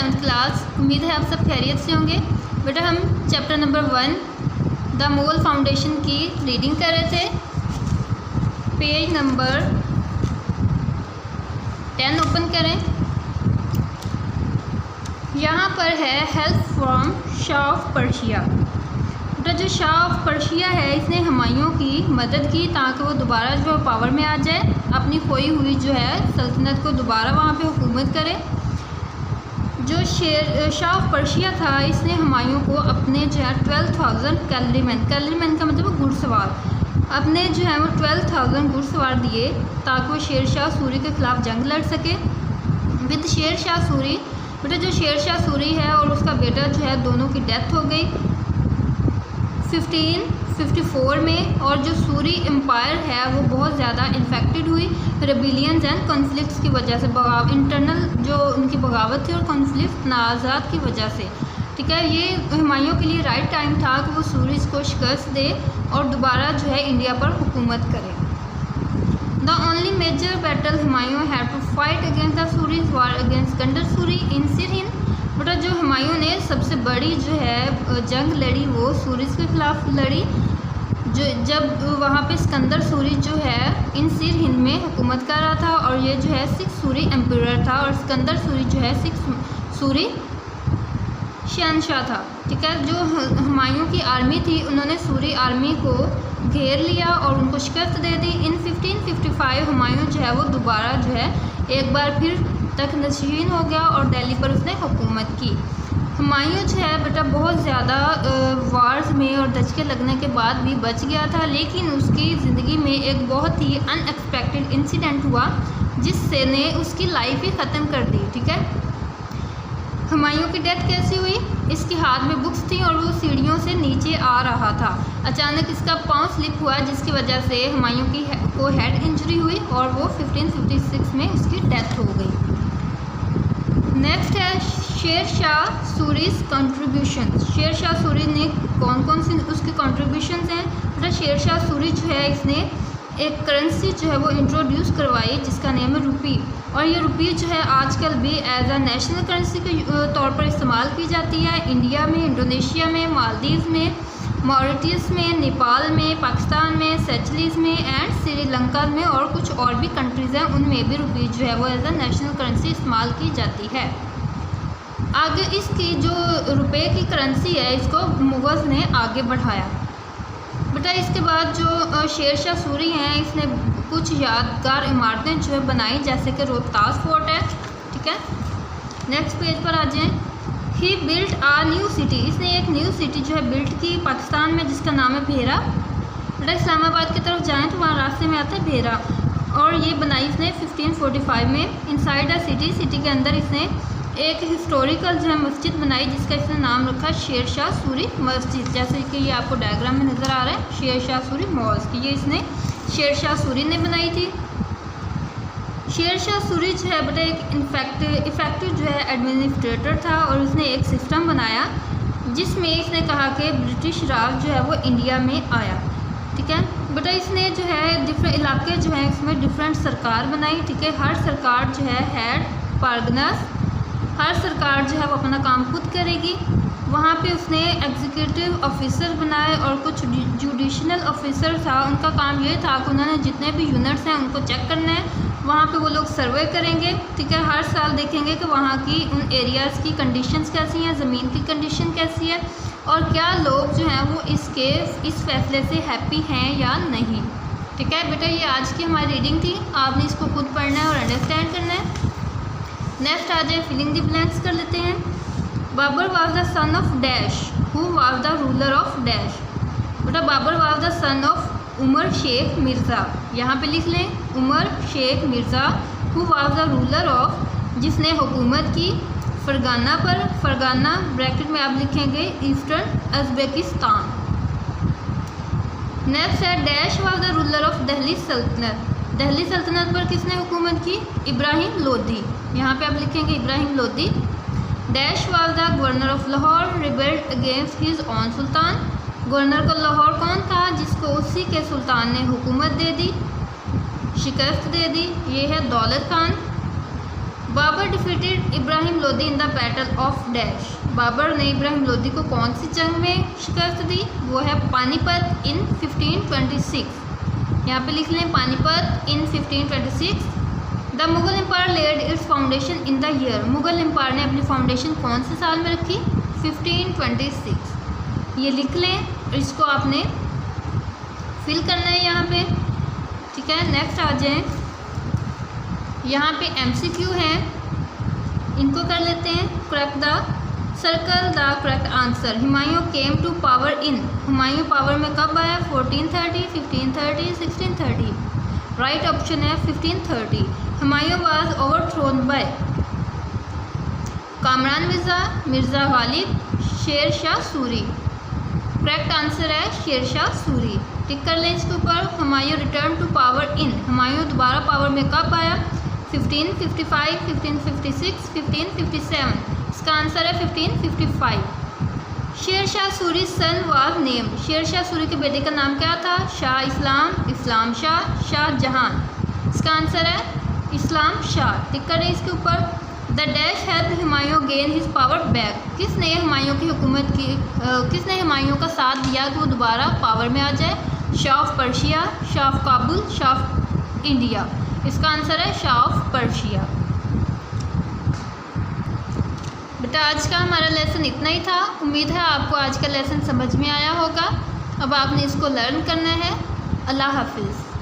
7th class. उम्मीद है आप सब खैरियत से होंगे। बेटा हम chapter number 1 the Mughal foundation की रीडिंग कर रहे थे। पेज नंबर 10 ओपन करें। यहाँ पर है help from Shah of Persia. बेटा जो शाह ऑफ पर्शिया है इसने हुमायूं की मदद की ताकि वो दोबारा जो है पावर में आ जाए, अपनी खोई हुई जो है सल्तनत को दोबारा वहाँ पे हुकूमत करे। जो शाह ऑफ पर्शिया था इसने हुमायूं को अपने जो है 12,000 कैलरीमैन का मतलब घुड़सवार, अपने जो है वो 12,000 घुड़सवार दिए ताकि वो शेर शाह सूरी के ख़िलाफ़ जंग लड़ सके विद शेर शाह सूरी। बेटा जो शेर शाह सूरी है और उसका बेटा जो है दोनों की डेथ हो गई 1554 में। और जो सूरी एम्पायर है वो बहुत ज़्यादा इन्फेक्टेड हुई रेबिलियंस एंड कॉन्फ्लिक्ट्स की वजह से, इंटरनल जो उनकी बगावत थी और कॉन्फ्लिक्ट तनाज़ात की वजह से। ठीक है, ये हुमायूं के लिए राइट टाइम था कि वो सूरीज़ को शिकस्त दे और दोबारा जो है इंडिया पर हुकूमत करे। The only major battle Humayun had to fight against the Suris war against Sikandar Suri in Sirhind. बेटा जो हुमायूं ने सबसे बड़ी जो है जंग लड़ी वो सूरीज़ के ख़िलाफ़ लड़ी, जो जब वहाँ पे स्कंदर सूरी जो है इन सिरहिंद में हुकूमत कर रहा था और ये जो है 6 सूरी एम्परर था और स्कंदर सूरी जो है 6 सूरी शहनशाह था। ठीक है, जो हुमायूं की आर्मी थी उन्होंने सूरी आर्मी को घेर लिया और उनको शिकस्त दे दी। इन 1555 हुमायूं जो है वो दोबारा जो है एक बार फिर तक नशीन हो गया और दिल्ली पर उसने हुकूमत की। हुमायूं जो है बेटा बहुत ज़्यादा वार्स में और दचके लगने के बाद भी बच गया था, लेकिन उसकी ज़िंदगी में एक बहुत ही अनएक्सपेक्टेड इंसिडेंट हुआ जिससे ने उसकी लाइफ ही ख़त्म कर दी। ठीक है, हुमायूं की डेथ कैसी हुई? इसके हाथ में बुक्स थी और वो सीढ़ियों से नीचे आ रहा था। अचानक इसका पाँव स्लिप हुआ जिसकी वजह से हुमायूं को हेड इंजरी हुई और वो 1556 में उसकी डेथ हो गई। नेक्स्ट है शेर शाह सूरीज़ कंट्रीब्यूशन। शेर शाह सूरी ने कौन कौन सी उसके कंट्रीब्यूशंस हैं? बेटा शेर शाह सूरी जो है इसने एक करेंसी जो है वो इंट्रोड्यूस करवाई जिसका नेम है रुपी, और ये रुपी जो है आजकल भी एज अ नेशनल करेंसी के तौर पर इस्तेमाल की जाती है। इंडिया में, इंडोनेशिया में, मालदीव में, मॉरिटियस में, नेपाल में, पाकिस्तान में, सेचलीज़ में एंड श्रीलंका में और कुछ और भी कंट्रीज़ हैं उनमें भी रुपी जो है वो एज अ नेशनल करेंसी इस्तेमाल की जाती है। आगे इसकी जो रुपये की करेंसी है इसको मुग़ल्स ने आगे बढ़ाया। बेटा इसके बाद जो शेर शाह सूरी हैं इसने कुछ यादगार इमारतें जो है बनाई जैसे कि रोहतास फोर्ट है। ठीक है, नेक्स्ट पेज पर आ जाएं। ही बिल्ट आ न्यू सिटी। इसने एक न्यू सिटी जो है बिल्ट की पाकिस्तान में जिसका नाम है भेरा। बेटा इस्लामाबाद की तरफ जाएं तो वहाँ रास्ते में आता है भेरा, और ये बनाई इसने 1545 में। इनसाइड द सिटी के अंदर इसने एक हिस्टोरिकल जो है मस्जिद बनाई जिसका इसने नाम रखा शेर शाह सूरी मस्जिद, जैसे कि ये आपको डायग्राम में नज़र आ रहा है शेर शाह सूरी मॉस्क, ये इसने शेर शाह सूरी ने बनाई थी। शेर शाह सूरी जो है बेटा एक इफेक्टिव जो है एडमिनिस्ट्रेटर था और उसने एक सिस्टम बनाया जिसमें इसने कहा कि ब्रिटिश राज जो है वो इंडिया में आया। ठीक है, बेटा इसने जो है डिफरेंट इलाके जो है इसमें डिफरेंट सरकार बनाई। ठीक है, हर सरकार जो है हेड पारगनास, हर सरकार जो है वो अपना काम खुद करेगी। वहाँ पे उसने एग्जीक्यूटिव ऑफिसर बनाए और कुछ जुडिशनल ऑफिसर था, उनका काम ये था कि उन्होंने जितने भी यूनिट्स हैं उनको चेक करना है। वहाँ पे वो लोग सर्वे करेंगे। ठीक है, हर साल देखेंगे कि वहाँ की उन एरियाज़ की कंडीशंस कैसी हैं, ज़मीन की कंडीशन कैसी है और क्या लोग जो हैं वो इस फैसले से हैप्पी हैं या नहीं। ठीक है बेटा, ये आज की हमारी रीडिंग थी, आपने इसको खुद पढ़ना है और अंडरस्टैंड करना है। नेक्स्ट आ जाए फिलिंग द ब्लैंक्स कर लेते हैं। Babar was the son of dash who was the ruler of dash. बेटा Babar was the son of Umar Sheikh Mirza, यहाँ पे लिख लें Umar Sheikh Mirza who was the ruler of, जिसने हुकूमत की फरगाना पर। फरगाना ब्रैकेट में आप लिखेंगे ईस्टर्न उज़्बेकिस्तान। नेक्स्ट है dash was the ruler of Delhi सल्तनत। दिल्ली सल्तनत पर किसने हुकूमत की? इब्राहिम लोदी, यहाँ पे आप लिखेंगे Ibrahim Lodi. Dash was the governor of Lahore rebelled against his on Sultan. Governor को लाहौर कौन था जिसको उसी के सुल्तान ने हुकूमत दे दी, शिकस्त दे दी? ये है Daulat Khan. Babur defeated Ibrahim Lodi in the battle of dash. Babur ने इब्राहिम लोदी को कौन सी जंग में शिकस्त दी? वो है पानीपत इन 1526। यहाँ पे लिख लें Panipat in 1526। The Mughal empire laid its foundation in the year. Mughal empire ने अपनी फाउंडेशन कौन से साल में रखी? 1526। ये लिख लें, इसको आपने फिल करना है यहाँ पे, ठीक है। नेक्स्ट आ जाएं, यहाँ पे MCQ हैं, इनको कर लेते हैं। Crack the circle the correct answer. Humayun came to power in. Humayun power में कब आया? 1430, 1530, 1630। राइट ऑप्शन है 1530। Humayun was overthrown by Kamran Mirza, Mirza Ghalib, Sher Shah Suri. Correct answer है शेर शाह सूरी। टिक कर लें इसके ऊपर। Humayun return to power in. Humayun दोबारा पावर में कब आया? 1555, 1556, 1557। इसका आंसर है 1555। शेर शाह सूरी सन वाज नेम्ड। शेर शाह सूरी के बेटे का नाम क्या था? शाह इस्लाम, इस्लाम शाह, शाह जहान। इसका आंसर है इस्लाम शाह। टिक करें इसके ऊपर। The dash help Humayun gain his power back. किसने हुमायूं की हुकूमत की किसने हुमायूं का साथ दिया कि वो दोबारा पावर में आ जाए? Shah of Persia, Shah of Kabul, Shah of India. इसका आंसर है शाह ऑफ पर्शिया। बेटा आज का हमारा लेसन इतना ही था। उम्मीद है आपको आज का लेसन समझ में आया होगा। अब आपने इसको लर्न करना है। अल्लाह हाफिज़।